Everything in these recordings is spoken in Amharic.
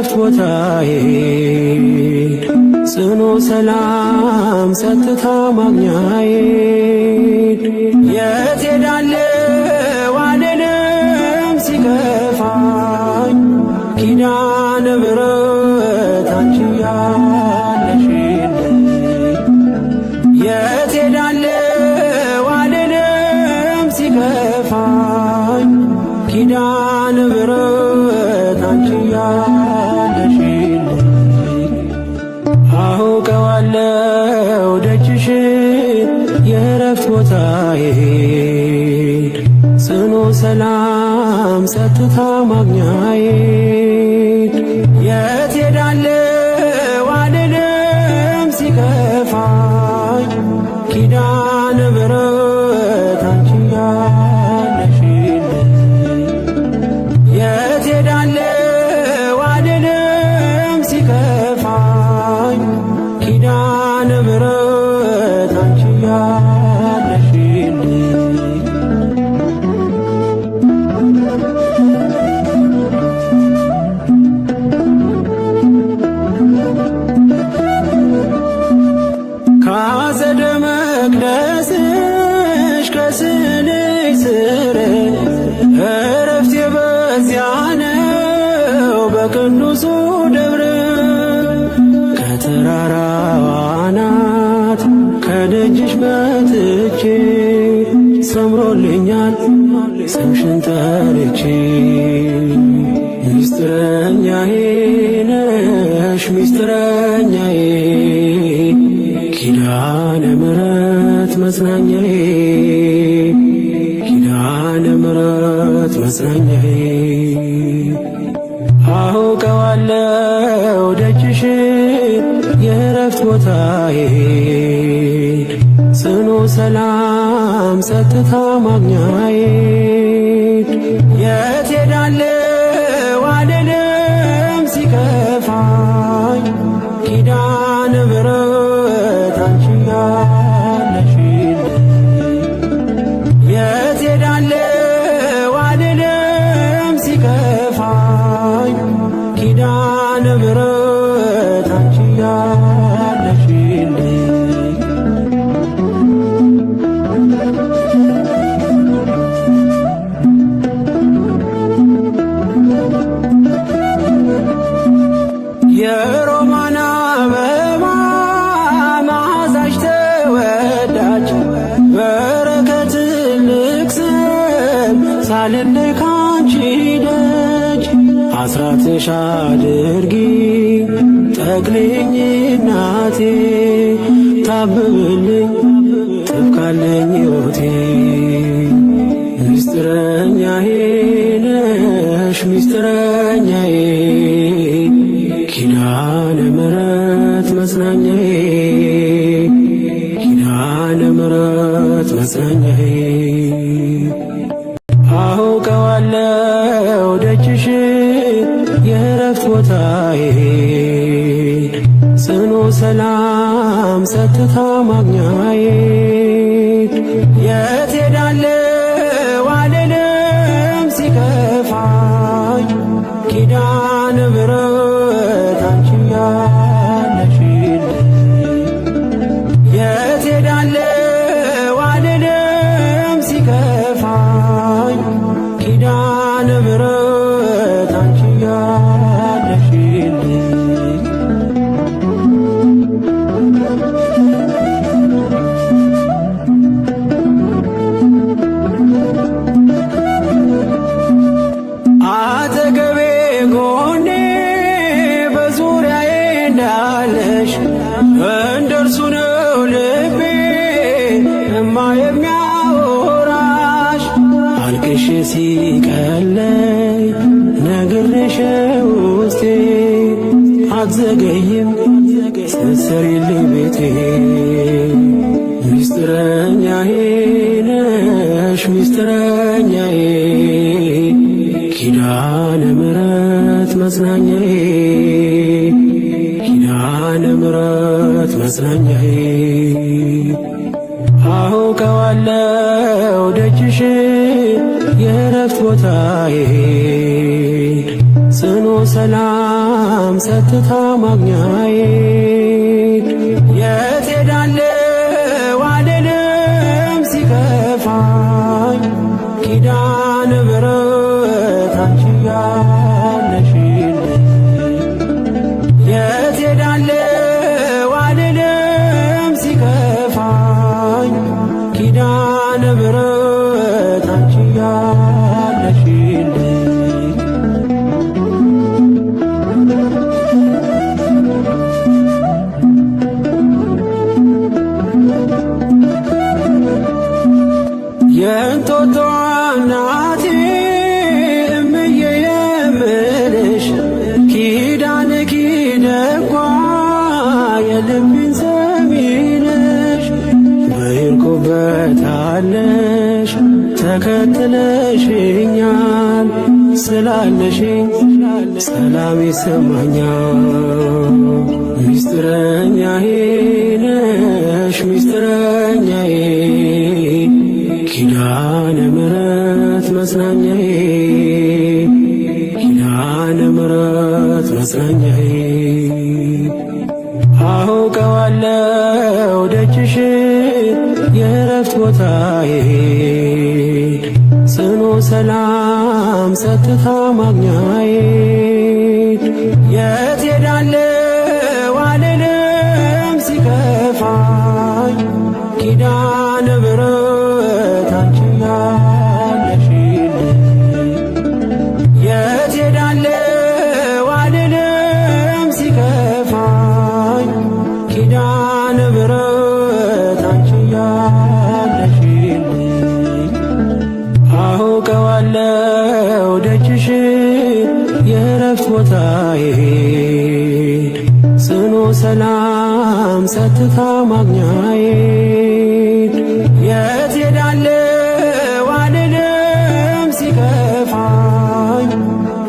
የእረፍት ቦታዬ ጽኑ ሰላም ጸጥታ ማግኛዬ የት ሄዳለሁ አልልም ሲከፋኝ ኪዳነ ምሕረት አንቺ ያለሽልኝ የት ሄዳለሁ አልልም ሲከፋኝ ኪዳነ ምሕረት አንቺ ያለሽልኝ አውቀዋለሁ ደጅሽን የእረፍት ቦታዬን ጽኑ ሰላም ጸጥታ ማግኛዬን የት ሄዳለሁ አልልም ሲከፋኝ ኪዳነ ምሕረት አንቺ ያለሽልኝ የት ሄዳለሁ አልልም ሲከፋኝ ኪዳነ ምሕረት አንቺ ያለሽልኝ ከአጸደ መቅደስሽ ከስዕልሽ ስር እረፍቴ በዚያ ነው በቅዱሱ ደብረ ከተራራው አናት ከደጅሽ መጥቼ ሰምሮልኛል ስምሽን ጠርቼ ሚስጥረኛዬ ነሽ ሚስጥረኛዬ ኪዳነ ምሕረት መጽናኛዬ ኪዳነ ምሕረት መጽናኛዬ አውቀዋለሁ ደጅሽን የእረፍት ቦታዬን ጽኑ ሰላም ጸጥታ ማግኛዬን የት ሄዳለሁ አልልም ሲከፋኝ ኪዳነ ምሕረት አንቺ ያለሽልኝ የት ሄዳለሁ አልልም ሲከፋኝ ኪዳነ ምሕረት አንቺ ያለሽልኝ የሮማን አበባ መዓዛሽ ተወዳጅ በረከት ልቅሰም ሳልለይ ካንቺ ደጅ አስራትሽ አድርጊ ጠቅልኝ እናቴ ታብብልኝ ትብቃለኝ ሕይወቴ ሚስጥረኛዬ ነሽ ሚስጥረኛዬ ኪዳነ ምሕረት መጽናኛዬ ኪዳነ ምሕረት መጽናኛዬ አውቀዋለሁ ደጅሽን የእረፍት ቦታዬን ጽኑ ሰላም ጸጥታ ማግኛዬን የት ሄዳለሁ አልልም ሲከፋኝ ኪዳነ ምሕረት አንቺ ያለሽልኝ የት ሄዳለሁ አልልም ሲከፋኝ ኪዳነ ምሕረት አንቺ ያለሽልኝ አጠገቤ ጎኔ በዙሪያዬ እንዳለሽ እንደርሱ ነው ልቤ እማ የሚያወራሽ አልቅሽ ሲቀለይ ነግሬሽ ውስጤ አትዘገይም ስትሰሪልኝ ቤቴ ሚስጥረኛዬ ነሽ ሚስጥረኛዬ ኪዳነ ምሕረት መጽናኛዬ ኪዳነ ምሕረት መጽናኛዬ አውቀዋለሁ ደጅሽን የእረፍት ቦታዬን ጽኑ ሰላም ጸጥታ ማግኛዬ የት ሄዳለሁ አልልም ሲከፋኝ ኪዳነ ምሕረት አንቺ ያለሽልኝ የት ሄዳለሁ አልልም ሲከፋኝ ኪዳነ ምሕረት አንቺ ያለሽልኝ የእንጦጦ እናቴ እምዬ የምልሽ ኪዳንኪ ደጓ የልቤን ሰሚ ነሽ በሄድኩበት አለሽ ተከትለሽኛል ስላለሽኝ ሰላም ይሰማኛል ሚስጥረኛዬ ነሽ ሚስጥረኛዬ ኪዳነ ምሕረት መጽናኛዬ ኪዳነ ምሕረት መጽናኛዬ አውቀዋለሁ ደጅሽን የእረፍት ቦታዬ ጽኑ ሰላም ጸጥታ ማግኛዬ የት ሄዳለሁ አልልም ሲከፋኝ ኪዳነ ምሕረት አንቺ ያለሽልኝ የት ሄዳለሁ አልልም ሲከፋኝ ኪዳነ ምሕረት አንቺ ያለሽልኝ አውቀዋለሁ ደጅሽን የእረፍት ቦታዬ ጽኑ ሰላም ጸጥታ ማግኛዬ የት ሄዳለሁ አልልም ሲከፋኝ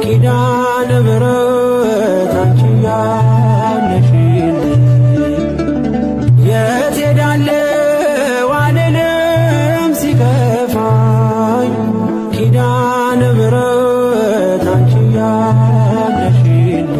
ኪዳነ ምሕረት አንቺ ያለሽልኝ የት ሄዳለሁ አልልም ሲከፋኝ ኪዳነ ምሕረት አንቺ ያለሽልኝ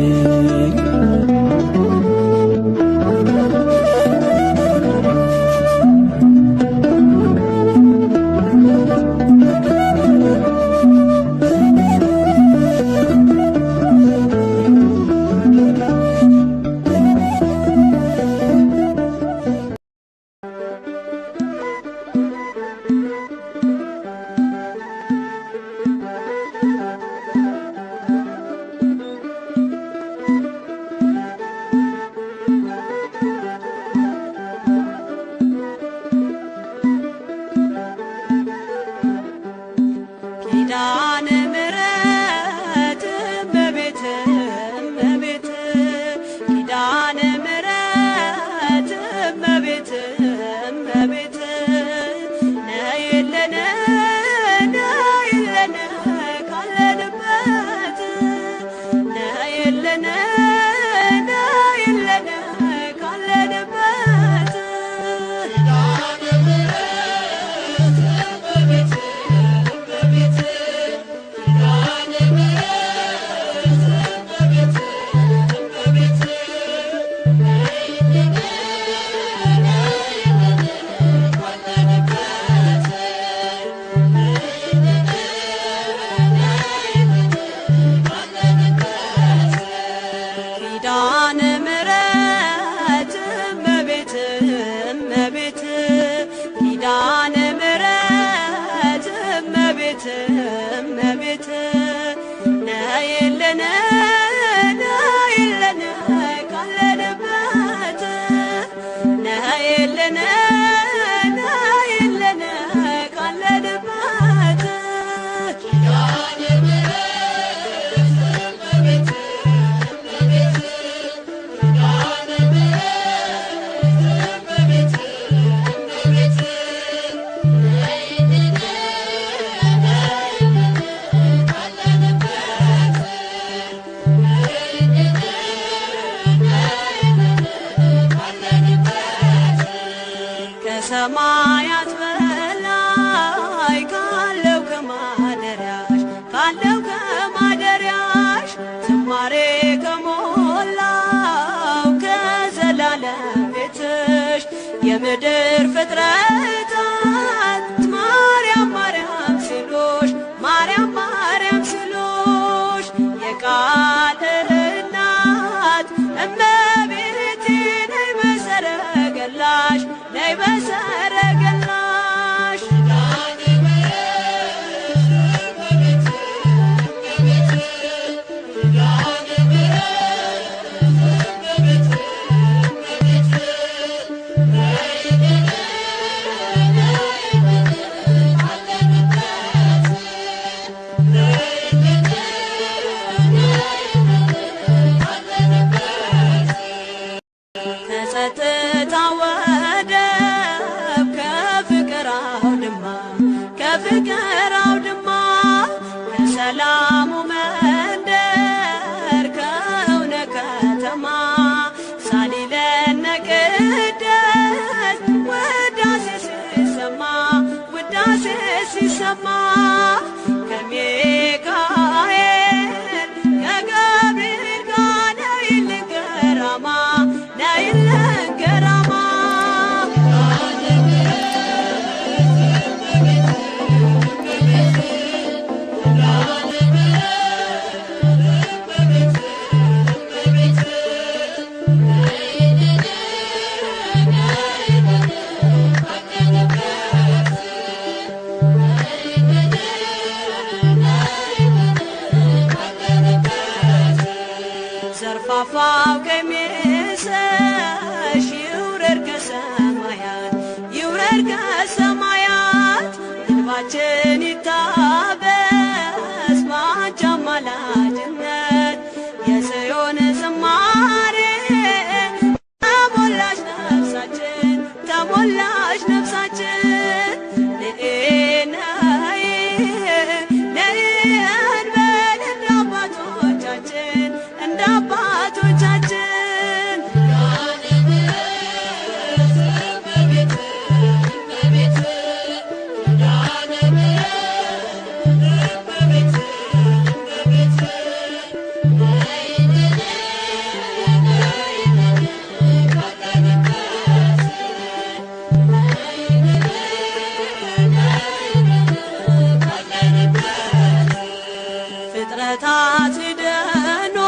ዝማሬ ከሞላው ከዘላለም ቤትሽ የምድር ፍጥረታት ማርያም ማርያም ሲሉሽ ማርያም ማርያም ሲሉሽ የቃል እናት እመቤቴ ነይ በሰረገላሽ ነይ በሰረገላሽ ከጸጥታ ወደብ ከፍቅር አውድማ ከፍቅር አውድማ ከሰላሙ መንደር ከእውነ ከተማ ሳሊለነ ቅደስ ውዳሴ ሲሰማ ውዳሴ ሲሰማ ከሚካኤል ከገብርኤል ጋር ነይልን ገራማ ነይልን ገራማ ዘርፋፋው ቀሚስሽ ይውረድ ከሰማያት ይውረድ ከሰማያት እንባችን ይታበስ ባንቺ አማላጅነት የጽዮን ዝማሬ ተሞላሽ ነፍሳችን ተሞላሽ ነፍሳችን ነይ ነይ እንበል እንደ አባቶቻችን እንደ አባቶቻችን ፍጥረታት ድኖ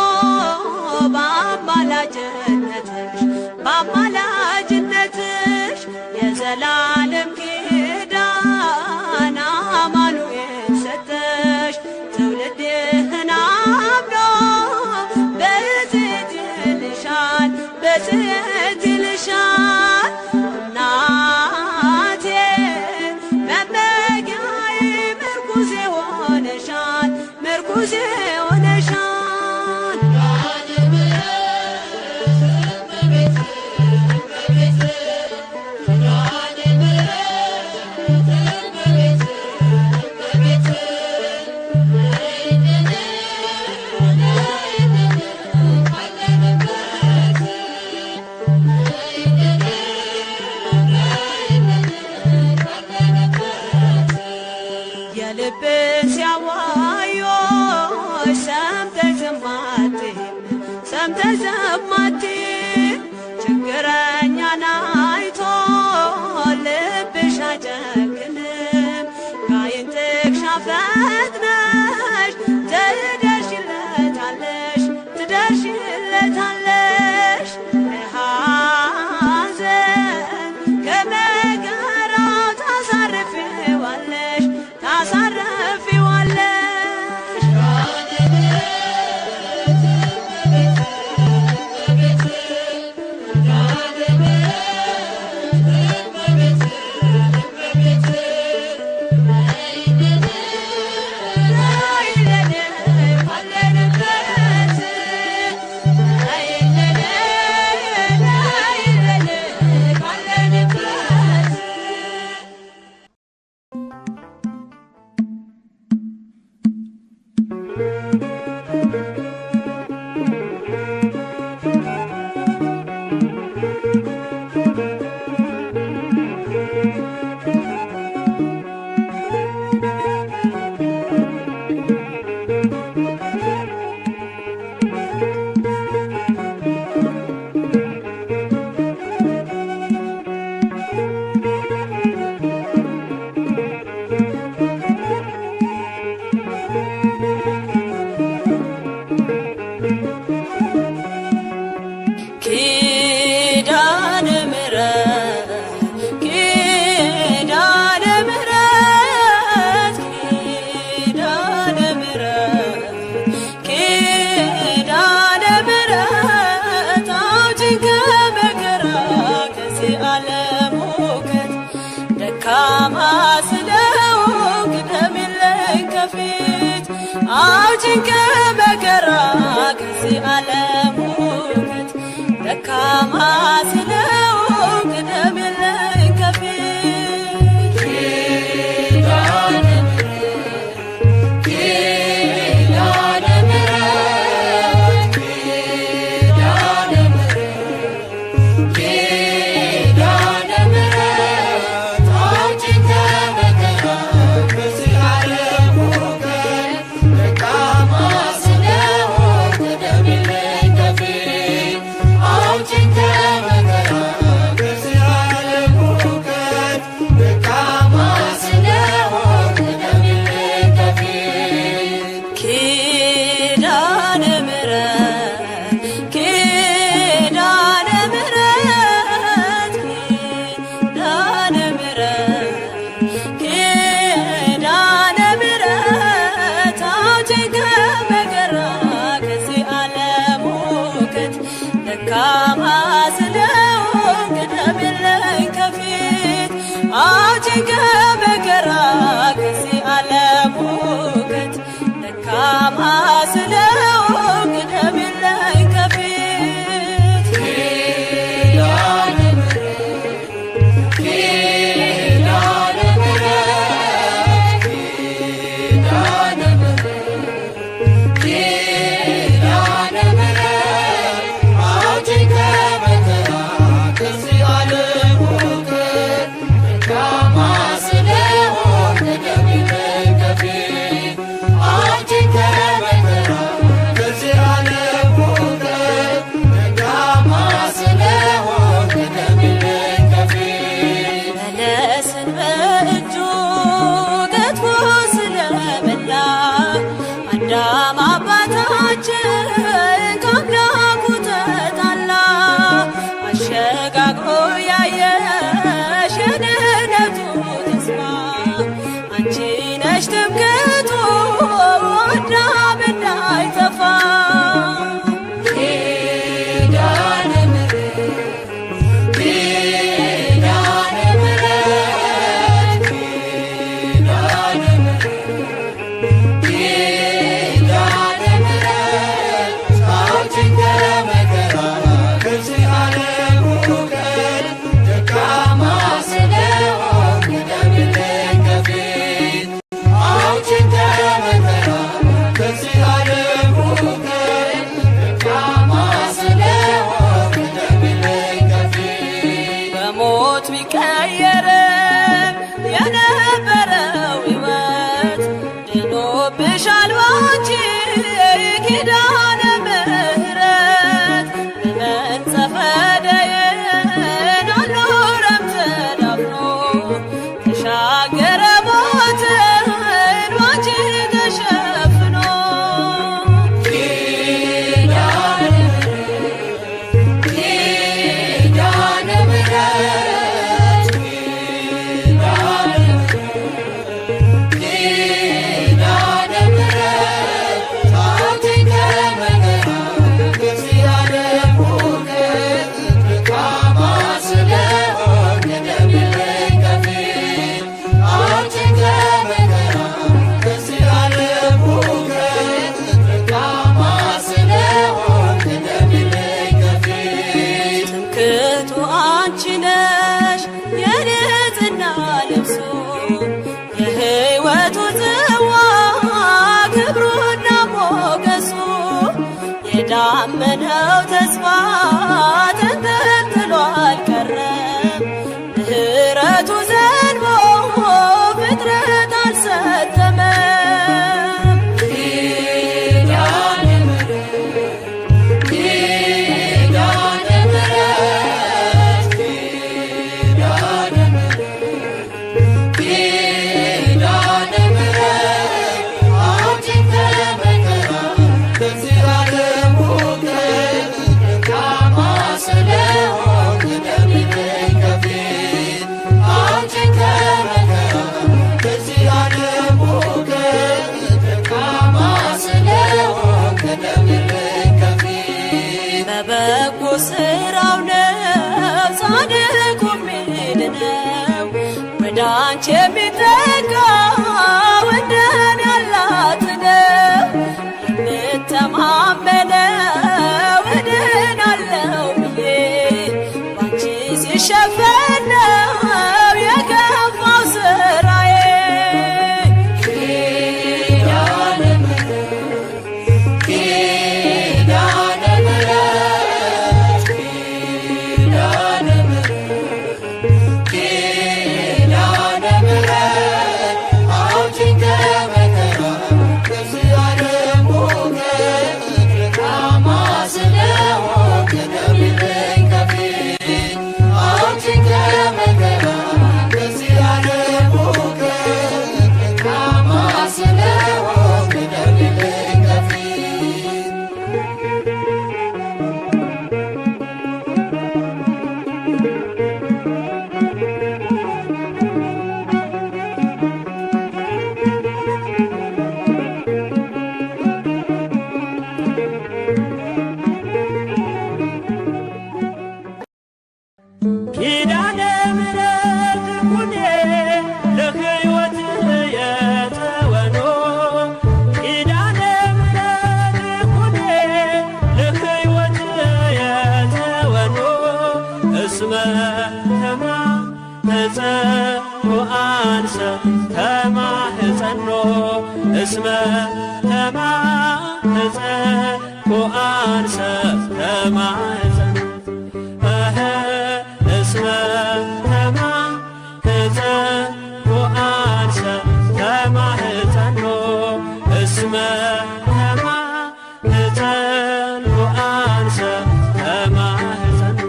በአማላጅነትሽ በአማላጅነትሽ የዘላለም ኪዳን አማኑኤል ሰጠሽ ትውልድህን አምኖ በጽዮን ይልሻል በጽዮን ይልሻል እናቴ መመጊያዬ ምርኩዜ ሆነሻል ምርኩዜ ሆነሻል የልብን ሲያዋዮሽ ሰምተሽ ዝም አትይም ሰምተሽ ዝም አትይም ችግረኛን አይቶ ልብሽ አይጨክንም ከዓይን ጥቅሻ ፈጥነሽ ትደርሺለታለሽ ትደርሺለታለሽ ከሐዘን ከመከራው ታሳርፊዋለሽ ታሳርፊዋለሽ ኪዳነ ምሕረት ኪዳነ ምሕረት ኪዳነ ምሕረት ኪዳነ ምሕረት አውጪኝ ከመከራ ከዚህ ዓለም ሁከት ደካማ ስለሆንኩ ቅደሚልኝ ከፊት አውጪኝ ከመከራ ከዚህ ዓለም ሁከት ደካማ ስለሆንኩ ቅደሚልኝ ከፊት ኪዳነ ምሕረት ኪዳነ ምሕረት ኪዳነ ምሕረት ኪዳነ ምሕረት አውጪኝ ከመከራ ከዚህ ዓለም ሁከት ደካማ ስለሆንኩ ቅደሚልኝ ከፊት አውጪኝ ከመከራ ከዚህ ዓለም ሁከት ደካማ ስለሆንኩ ቅደሚልኝ ከፊት ኪዳነ ምሕረት ኪዳነ ምሕረት ኪዳነ ምሕረት ኪዳነ ምሕረት አውጪኝ ከመከራ ከዚህ ዓለም ሁከት ደካማ ስለሆንኩ ቅደሚልኝ ከፊት አውጪኝ ከመከራ ከዚህ ዓለም ሁከት ደካማ ስለሆንኩ ቅደሚልኝ ከፊት ኪዳነ ምሕረት ኪዳነ ምሕረት ኪዳነ ምሕረት ኪዳነ ምሕረት አውጪኝ ከመከራ ከዚህ ዓለም ሁከት ደካማ ስለሆንኩ ቅደሚልኝ ከፊት አውጪኝ ከመከራ ከዚህ ዓለም ሁከት ደካማ ስለሆንኩ ቅደሚልኝ ከፊት በለስን በእጁ ገጥፎ ስለበላ አዳም አባታችን ከአምላኩ ተጣላ አሸጋግሮ ያየሽ የድኅነቱ ተስፋ አንቺ ነሽ ትምክህቱ አዳም እንዳይጠፋ ኪዳነ ምሕረት ኪዳነ ምሕረት ኪዳነ ምሕረት ኪዳነ ምሕረት አውጪኝ ከመከራ ከዚህ ዓለም ሁከት ደካማ ስለሆንኩ ቅደሚልኝ ከፊት አውጪኝ ከመከራ ከዚህ ዓለም ሁከት ደካማ ስለሆንኩ ቅደሚልኝ ከፊት በሞት ቢቀየርም የነበረው ሕይወት ድኖብሻል ባንቺ ኪዳነ ምሕረት በመንጸፈ ደይን አልኖረም ተዳፍኖ ተሻገረ ሞትን ባንቺ ተሸፍኖ ኪዳነ ምሕረት ኪዳነ ምሕረት ኪዳነ ምሕረት ኪዳነ ምሕረት አውጪኝ ከመከራ ከዚህ ዓለም ሁከት ደካማ ስለሆንኩ ቅደሚልኝ ከፊት አውጪኝ ከመከራ ከዚህ ዓለም ሁከት ደካማ ስለሆንኩ ቅደሚልኝ ከፊት ትምክህቱ አንቺ ነሽ የንጽሕና ልብሱ የሕይወቱ ጽዋ ክብሩና ሞገሱ የዳመነው ተስፋ ተንጠልጥሎ አልቀረም ምሕረቱ ዘንቦ ፍጥረት አልሰተመም ኪዳነ ምሕረት ኪዳነ ምሕረት ኪዳነ ምሕረት ኪዳነ ምሕረት አውጪኝ ከመከራ ከዚህ ዓለም ሁከት በበጎ ስራው ነው ጻድቁ የሚድነው። ወደ አንቺ የሚጠጋ ወደን ያላት ነው የምተማመነው እድናለው ብዬ ባንቺ ሲሸፈን ነው የገፋው ስራዬ። ኪዳነ ምሕረት ኩኔ ለሕይወት የተወኖ ኪዳነ ምሕረት ኩኔ ለሕይወት የተወኖ እስመ ተማህፀኖ አንሰ ተማህፀኖ እስመ ተማህፀኖ አንሰ ተማህፀኖ እስመ ተማህፀኖ አንሰ ተማህፀኖ እስመ ተማህፀኖ አንሰ ተማህፀኖ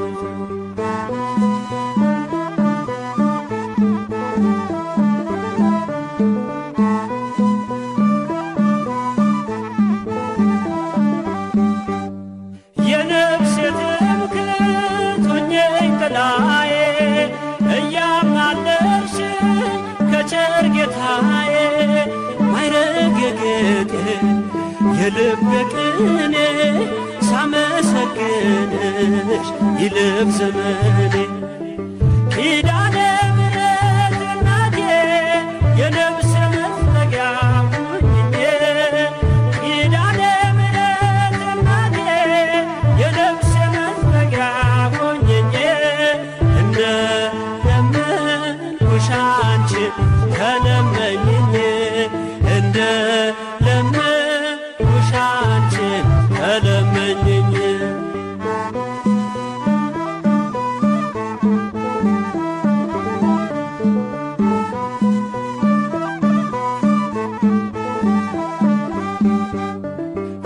የነፍሴ ትምክህት ሁኚኝ ጥላዬ እያማለድሽ ከቸር ጌታዬ ማዕረጌ ጌጤ የልቤ ቅኔ ሳመሰግንሽ ይለፍ ዘመኔ። ኪዳነ ምሕረት እናቴ የነፍሴ መጠጊያ ሁኚኝ ኪዳነ ምሕረት እናቴ የነፍሴ መጠጊያ ሁኚኝ እንደለመንኩሽ አንቺን ተለመኝኝ እንደለመንኩሽ አንቺን ተለመኝኝ።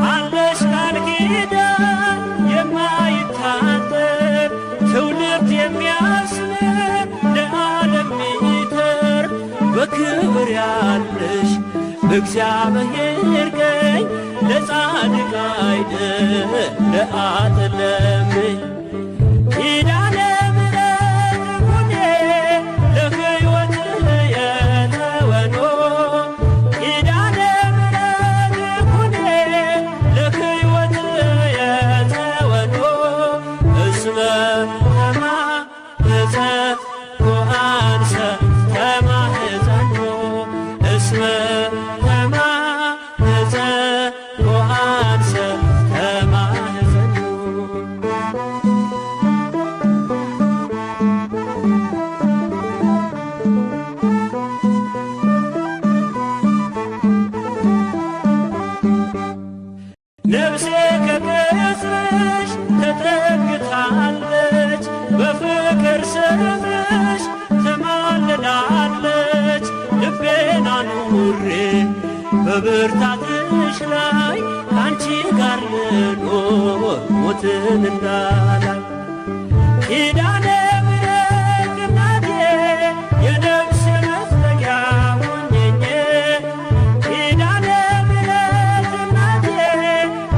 አለሽ ቃል ኪዳን የማይታጠር ትውልድ የሚያስምር ለዓለም የሚተርፍ በክብር ያለሽ በእግዚአብሔር ቀኝ ለጻድቅ አይደል ለአጥለምኝ ኪዳነ ምሕረት ኩኔ ለሕይወት የተወኖ ኪዳነ ምሕረት ኩኔ ለሕይወት የተወኖ እስመ ተማህፀኖ አንሰ ተማህፀኖ እስመ ተማህፀኖ አንሰ ተማህፀኖ ነፍሴ ከቅጽርሽ ተጠግታለች በፍቅር ስምሽ ተማልላለች። ልቤን አኑሬ በብርታትሽ ላይ ከአንቺ ጋር ልኖር ሞትን እንዳላይ ኪዳነ ምሕረት እናቴ የነፍሴ መጠጊያ ሁኚኝ ኪዳነ ምሕረት እናቴ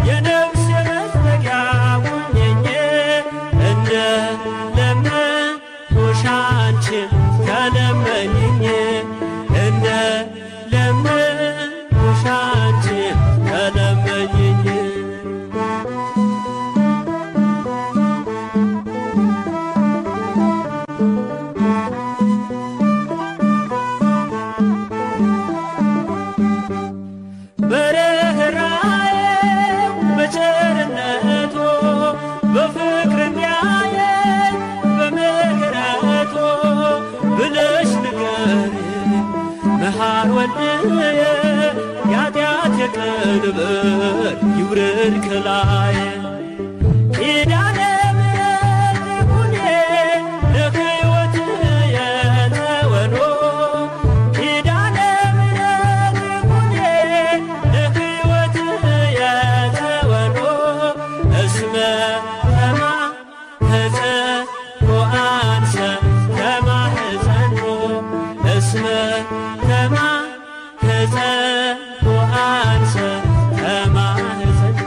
የነፍሴ መጠጊያ ሁኚኝ እንደለመንኩሽ አንቺን ተለመኝኝ እንደለመንኩሽ አንቺን ተለመኝኝ የኃጢአት የቀንበር ይውረድ ከላይ ኪዳነ ምሕረት ይኩኔ ለሕይወት የተወኖ ኪዳነ ምሕረት ይኩኔ ለሕይወት የተወኖ እስመ ተማኅፀኖ አንሰ ተማኅፀኖ እስመ ተማኅፀኖ አንሰ ተማኅፀኖ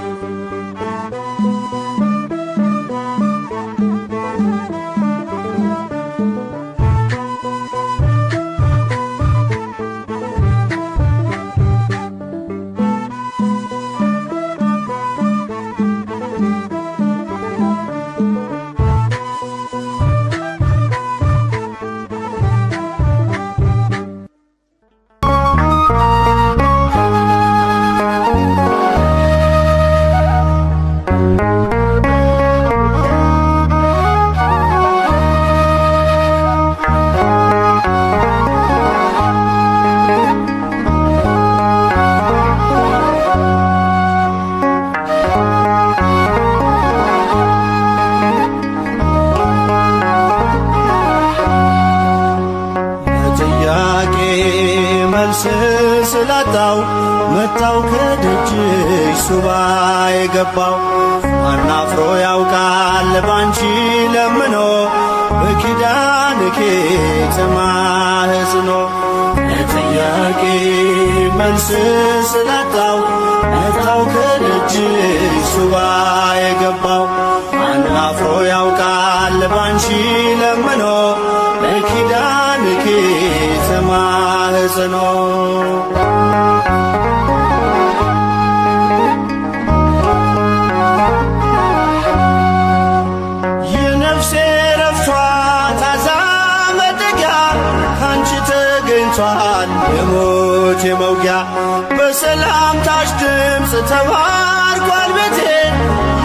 ስላጣው መጣው ከደጅሽ ሱባኤ ገባው አናፍሮ ያውቃል ባንቺ ለምኖ በኪዳንኪ ተማኅፅኖ ለጥያቄ መልስ ስላጣው መጣው ከደጅሽ ሱባኤ ገባው አናፍሮ ያውቃል ባንቺ ለምኖ በኪዳንኪ ተማኅፅኖ የነፍሴ ረፍቷ ታዛ መጠጊያ ካንቺ ተገኝቷል የሞት የመውጊያ በሰላምታሽ ድምፅ ተባርኳል ቤቴ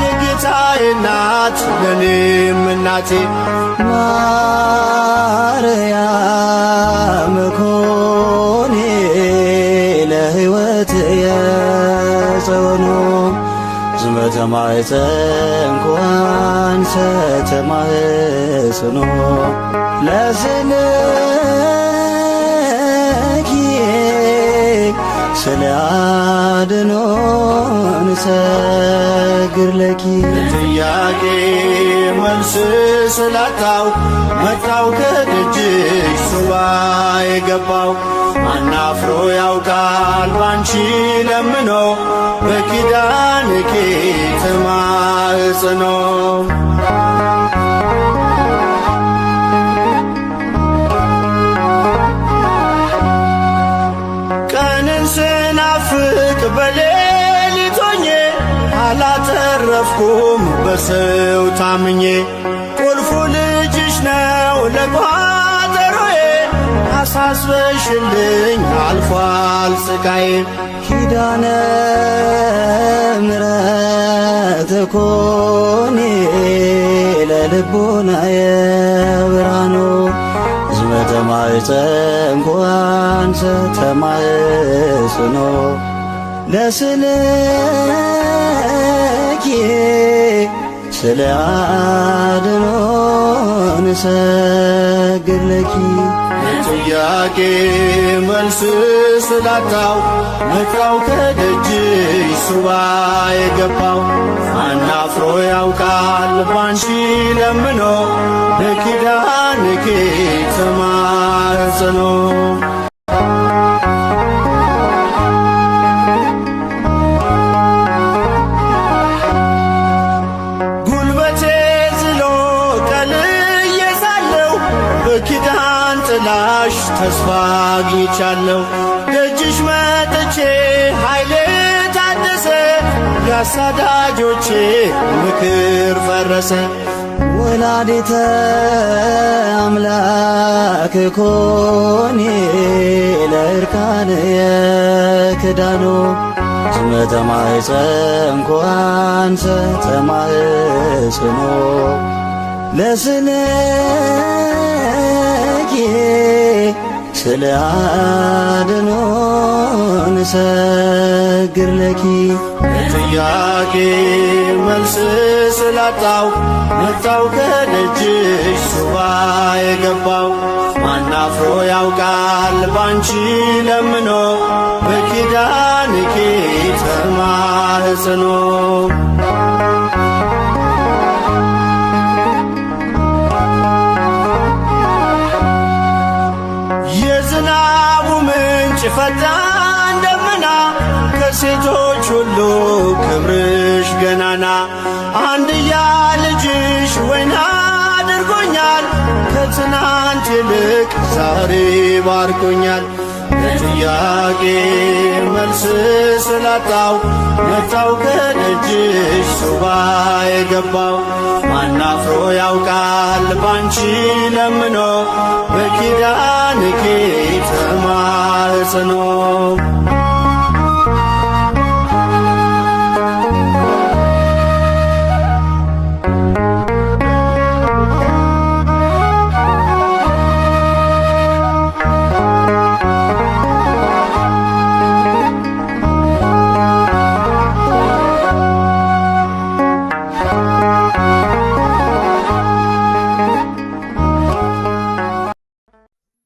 የጌታዬ እናት ለኔም እናቴ ማርያም ኮኔ ለሕይወት የጸወኖ ዝመ ተማኅፀንኩ አንሰ ተማኅፅኖ ለስምኪ ስለ አድኖ ንሰግር ለኪ ጥያቄ መልስ ስላጣው መጣው ከደጅሽ ሱባኤ ገባው አናፍሮ ያውቃል ባንቺ ለምኖ በኪዳንኪ ተማኅፅኖ ቀንን ስናፍቅ በሌሊት ሆኜ አላተረፍኩም በሰው ታምኜ ቁልፉ ልጅሽ ነው ለቋጠሮዬ አሳስበሽልኝ አልፏል ስቃዬ ኪዳነ ምሕረት ኮኔ ለልቡናየ ብርሃኖ ዝመ ተማኅፀንኩ አንሰ ተማኅፅኖ ለስልኪ ስለ አድኖ ንሰግር ለኪ ጥያቄ መልስ ስላጣው መጣው ከደጅሽ ሱባኤ ገባው አናፍሮ ያውቃል ባንቺ ለምኖ በኪዳንኪ ተማኅፅኖ በኪዳን ጥላሽ ተስፋ አግኝቻለሁ ደጅሽ መጥቼ ኃይሌ ታደሰ ያሳዳጆቼ ምክር ፈረሰ ወላዲተ አምላክ ኮኔ ለእርካንየ ክዳኖ ዝመ ተማኅፀንኩ አንሰ ተማኅፅኖ ለስልኪ ስለ አድኖን ሰግር ለኪ ጥያቄ መልስ ስላጣው መጣው ከደጅሽ ሱባ የገባው ማናፍሮ ያውቃል ባንቺ ለምኖ በኪዳንኪ ተማጽኖ የዝናቡ ምንጭ ፈጣን ደመና ከሴቶች ሁሉ ክብርሽ ገናና አንድያ ልጅሽ ወይን አድርጎኛል ከትናንት ይልቅ ዛሬ ባርኮኛል ለጥያቄ መልስ ስላጣው መጣው ከደጅሽ ሱባ የገባው ማናፍሮ ያውቃል ባንቺ ለምኖ በኪዳንኪ ተማጽኖ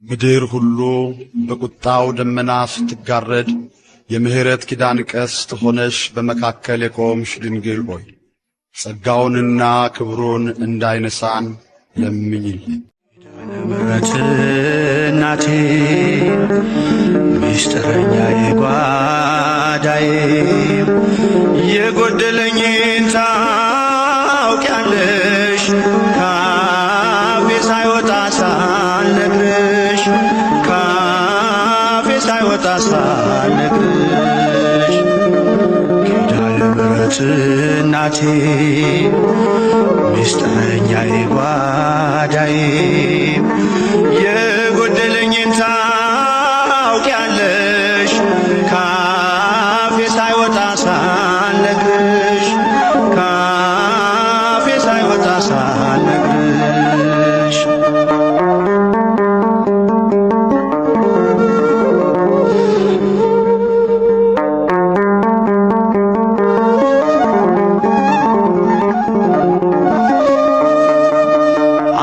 ምድር ሁሉ በቁጣው ደመና ስትጋረድ የምህረት ኪዳን ቀስት ሆነሽ በመካከል የቆምሽ ድንግል ሆይ ጸጋውንና ክብሩን እንዳይነሳን ለምኝልን። ምሕረት እናቴ ምስጢረኛ የጓዳዬ የጎደለኝን ታውቂያለሽ ካፌ ሳይወጣ ሳልነግርሽ ካፌ ሳይወጣ ሳልነግርሽ ኪዳነ ምሕረት እናቴ ምስጢረኛ የጓዳዬ የጎደለኝን ታውቂያለሽ ካፌ ሳይወጣ ሳልነግርሽ ካፌ ሳይወጣ ሳልነግርሽ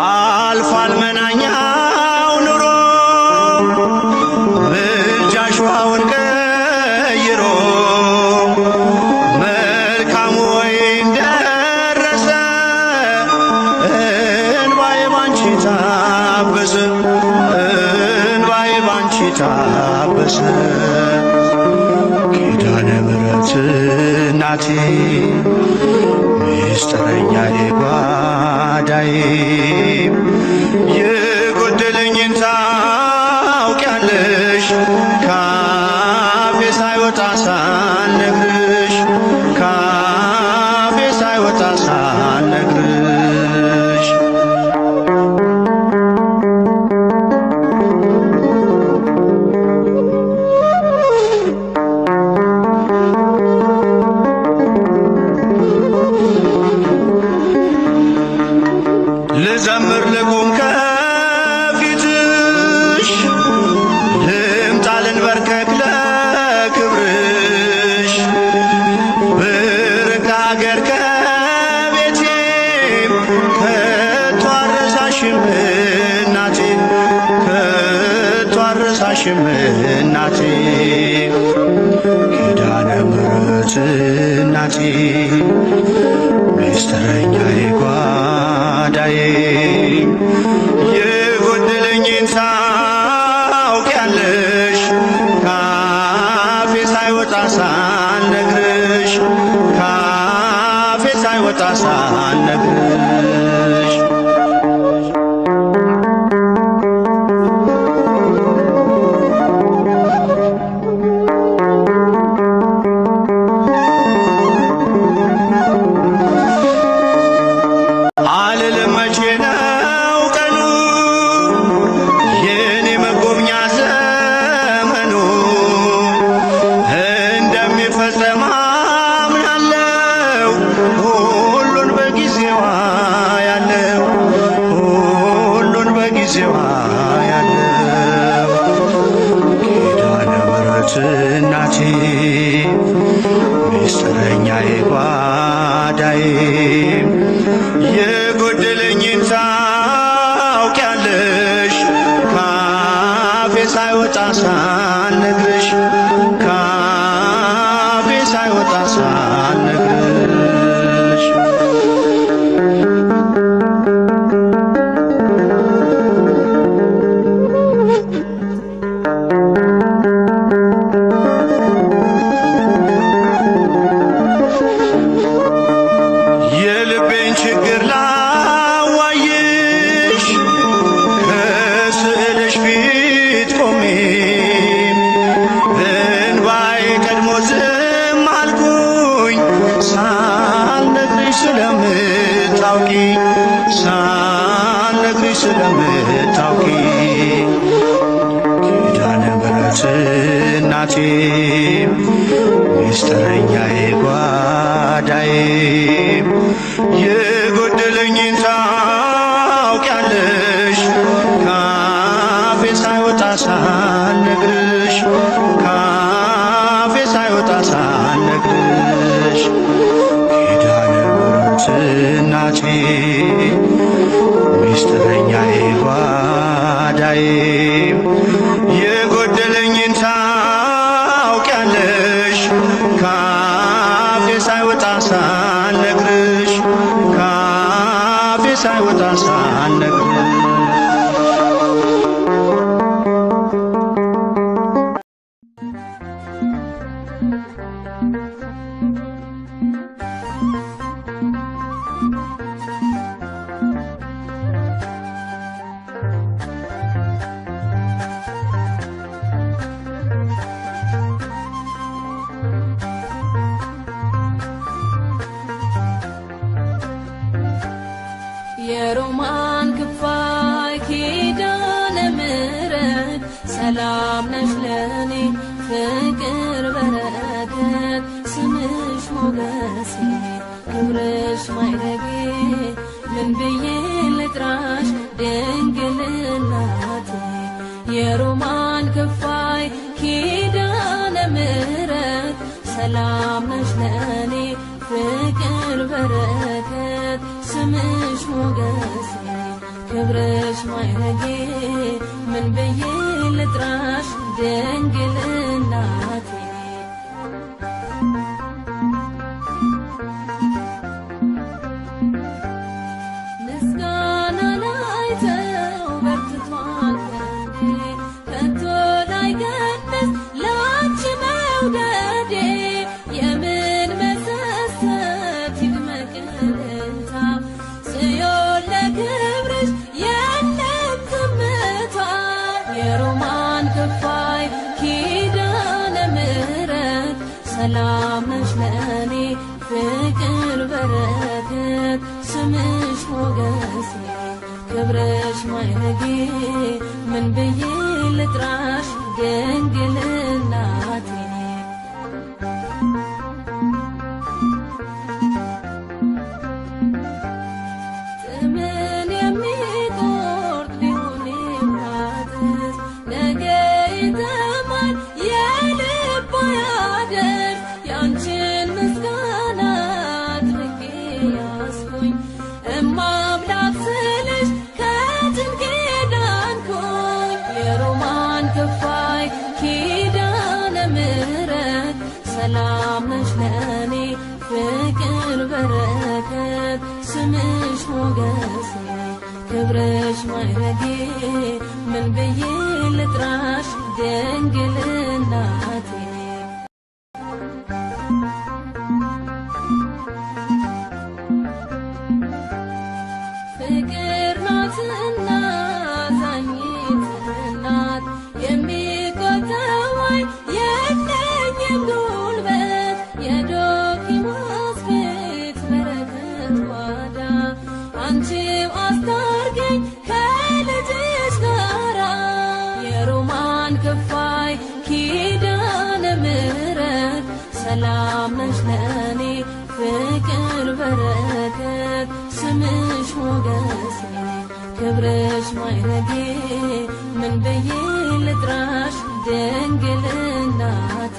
አልፏል መናኛው ኑሮ ምልጃሽ ውሃውን ቀይሮ መልካሙ ወይን ደረሰ እንባዬ ባንቺ ታበሰ እንባዬ ባንቺ ታበሰ ኪዳነ ምሕረት እናቴ ምስጢረኛ የጓዳዬ የጎደለኝን ታውቂያለሽ ካፌ ሳይወጣ ሳልነግርሽ ካፌ ሳይወጣ ሳልነግርሽ ልዘምር ልቁም ከፊትሽ ልምጣ ልንበርከክ ለክብርሽ ብርቅ አገር ከቤቴ ከቶ አልረሳሽም እናቴ ከቶ አልረሳሽም እናቴ ኪዳነ ምሕረት እናቴ ምስጢረኛ የጓዳዬ የጎደለኝን ታውቂያለሽ ካፌ ሳይወጣ ሳልነግርሽ ካፌ ሳይወጣ ሳልነግርሽ አልልም መቼ ነው ቀኑ የኔ መጎብኛ ዘመኑ እንደሚፈጸም አምናለሁ ሁሉን በጊዜዋ ያለው ሁሉን በጊዜዋ ያለው እናቴ ምስጢረኛዬ ጓዳዬ የጎደለኝን ታውቂያለሽ ካፌ ሳይወጣ ሳልነግርሽ ካፌ ሳይወጣ ሳልነግርሽ የልቤን ችግር ላዋይሽ ከስዕልሽ ፊት ቆሜ እንባዬ ቀድሞ ዝም አልኩኝ ሳልነግርሽ ስለምታውቂ ሳልነግርሽ ስለምታውቂ ኪዳነ ምሕረት እናቴ ምስጢረኛዬ ጓዳዬ የጎደለኝን ታውቂያለሽ ካፌ ሳይወጣ ሳልነግርሽ ካፌ ሳይወጣ ሳልነግርሽ ኪዳነ ምሕረት እናቴ ምስጢረኛዬ ጓዳዬ የጎደለኝን ታውቂያለሽ ካፌ ሳይወጣ ሳልነግርሽ ካፌ ሳይወጣ ሳልነግርሽ የሮማን ክፋይ ኪዳነ ምሕረት ሰላም ነሽ ለኔ ፍቅር በረከት ስምሽ ሞገሴ ክብርሽ ማዕረጌ ምን ብዬ ልጥራሽ ድንግል እናቴ የሮማን ክፋይ ኪዳነ ምሕረት ሰላም ነሽ ለኔ ፍቅር በረከት ስምሽ ሞገሴ ክብርሽ ማዕረጌ ምን ብዬ ልጥራሽ ድንግል እናቴ ምስጋና ላይተው በርትቷል ክንዴ ከቶ ላይቀንስ ላንቺ መውደዴ የምን መሰሰት ይድመቅ እልልታ ጽዮን ለክብርሽ የለም ዝምታ የሮማን ክፋይ ኪዳነ ምሕረት ሰላም ነሽ ለኔ ፍቅር በረከት ስምሽ ሞገሴ ክብርሽ ማዕረጌ ምን ብዬ ልጥራሽ ድንግል እናቴ ጥምን የሚቆርጥ ቢሆን የማትስ ነገ ይተማል የልብ ያደር ያንቺን ምስጋና አድርጌ ያስኩኝ እማምላክ ስልሽ ከጭንቄ ዳንኩኝ የሮማን ክፋይ ኪዳነ ምሕረት ሰላም ነሽ ለኔ ፍቅር በረከት ስምሽ ሞገሴ ክብርሽ ማዕረጌ ምን ብዬ ልጥራሽ ድንግል እናቴ ፍቅር ናትና አዛኝት እናት የሚቆጠወኝ የለኝም ጉልበት የዶኪማስ ቤት በረከት ጓዳ አንቺው አስታርገኝ ከልጅሽ ጋራ የሮማን ክፋይ ኪዳነ ምሕረት ሰላም ነሽ ለኔ ፍቅር በረከት ስምሽ ሞገሴ ክብርሽ ማዕረጌ ምን ብዬ ልጥራሽ ድንግል እናቴ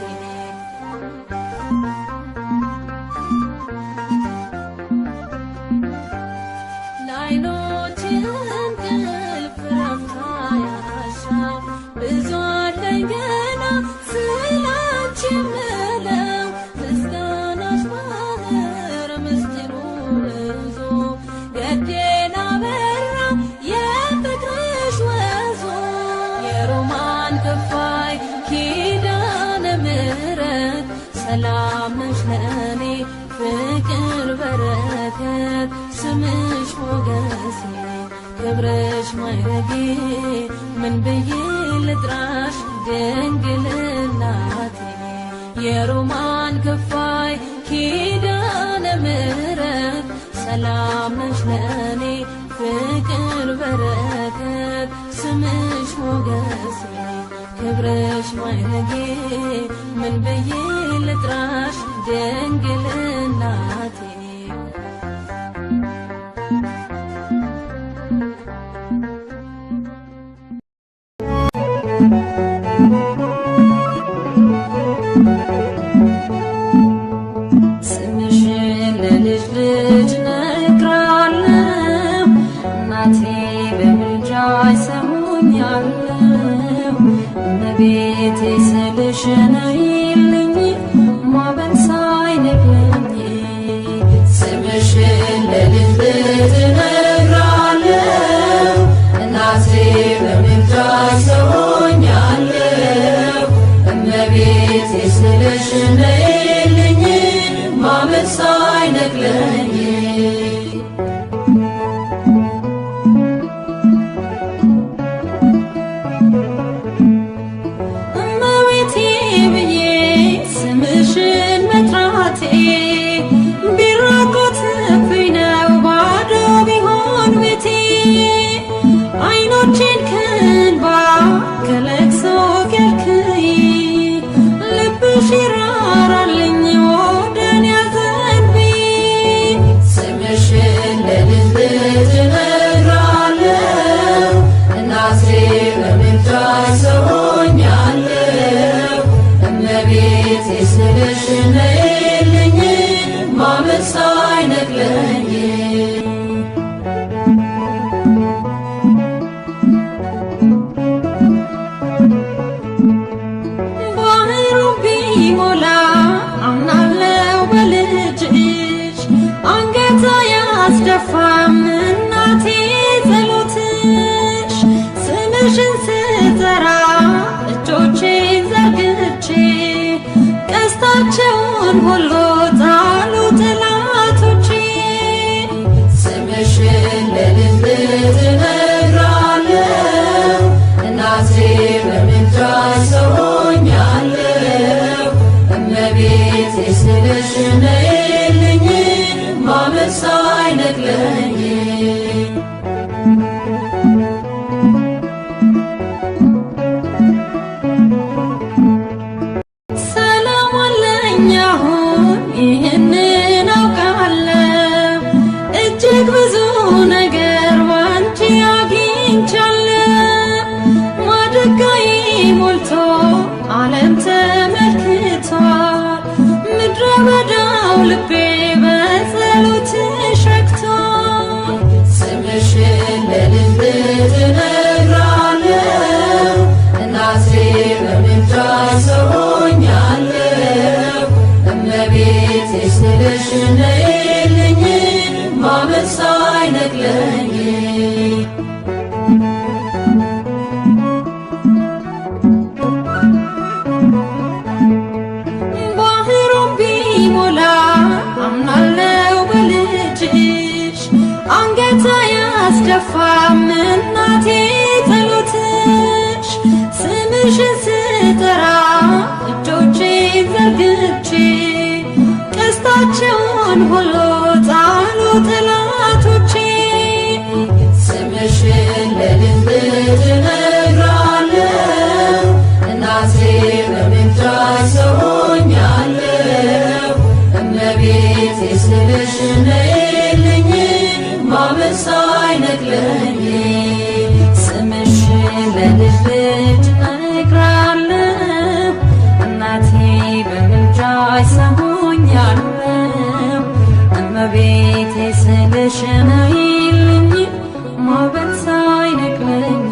ለዓይኖቼ እንቅልፍ ረፍት አያሻው ብዙ አለኝ ገና ስላንቺ የምለው ምስጋናሽ ባህር ምስጢሩ ብዙ ገዴን አበራ የፍቅርሽ ወዞ የሮማን ክፋይ ኪዳነ ምሕረት ሰላም ነሽ ለእኔ ፍቅር በረከት ስምሽ ሞገሴ ክብርሽ ማዕረጌ ምን ብዬ ልጥራሽ ድንግል እናቴ የሮማን ክፋይ ኪዳነ ምሕረት ሰላም ነሽ ለእኔ ፍቅር በረከት ስምሽ ሞገሴ ክብርሽ ማዕረጌ ምን ብዬ ልጥራሽ ድንግል እናቴ ስምሽን ለልጅ ልጅ ነግራለሁ እናቴ በምልጃሽ ሰሙኛለሁ እመቤቴ ስልሽ ነይልኝ ማዕበል ሳይነቅለኝ ስምሽን ለልጅ ልጅ ነግራለሁ እናቴ በምልጃሽ ሰሙኛለሁ እመቤቴ ስልሽ ነይልኝ ማዕበል ሳይነቅለኝ እመቤቴ ብዬ ስምሽን መጥራቴ ቢራቆትብኝ ነው ባዶ ቢሆን ቤቴ ዓይኖቼን ከእንባ ከለቅሶ ከልክይ ልብሽ ይራራልኝ ወደኔ አዘንብይ ስምሽን ለልጅ ልጅ ነግራለሁ እናቴ በምልጃሽ ሰውኛለሁ እመቤቴ ስልሽ ነይልኝ ማዕበል ሳይነቅለኝ ባህሩ ቢሞላ አምናለው በልጅሽ አንገት አያስደፋም እናቴ ጸሎትሽ ስምሽን ስጠራ እጆቼን ዘርግቼ ቀስታቸውን ሁሉ ጣሉ ጠላቶቼ ስምሽን ለልጅ ልጅ ነግራለሁ እናቴ በምልጃሽ ሰውኛለሁ እመቤቴ ስልሽ ነይልኝ ማዕበል ሳይነቅለኝ ሰላም አለኝ አሁን ይህንን አውቃለሁ እጅግ ብዙ ነገር ባንቺ አግኝቻለሁ ማድጋዬ ሞልቶ ዓለም ተመልክቷል ምድረ በዳው ልቤ በጸሎትሽ ረክቷል ስምሽን ለልጅ ልጅ ነግራለሁ እናቴ በምልጃሽ ሰውኛለሁ እመቤቴ ስልሽ ነይልኝ ማዕበል ሳይነቅለኝ ባህሩን ቢሞላ አምናለው በልጅሽ አንገት አያስደፋም እናቴ ጸሎትሽ ስምሽን ስጠራ እጆቼን ዘርግቼ ቀስታቸውን ሁሉ ጣሉ ጠላቶቼ ስምሽን ለልጅ ልጅ ነግራለሁ እናቴ በምልጃሽ ሰውኛለሁ እመቤቴ ስልሽ ነይልኝ ሞገስ ሳይነቅለኝ ስምሽን በልብሽ እነግራለሁ እናቴ በምልጃሽ ሰሆኛለሁ እመቤቴ ስልሽ ነይልኝ ሞገስ ሳይነቅለኝ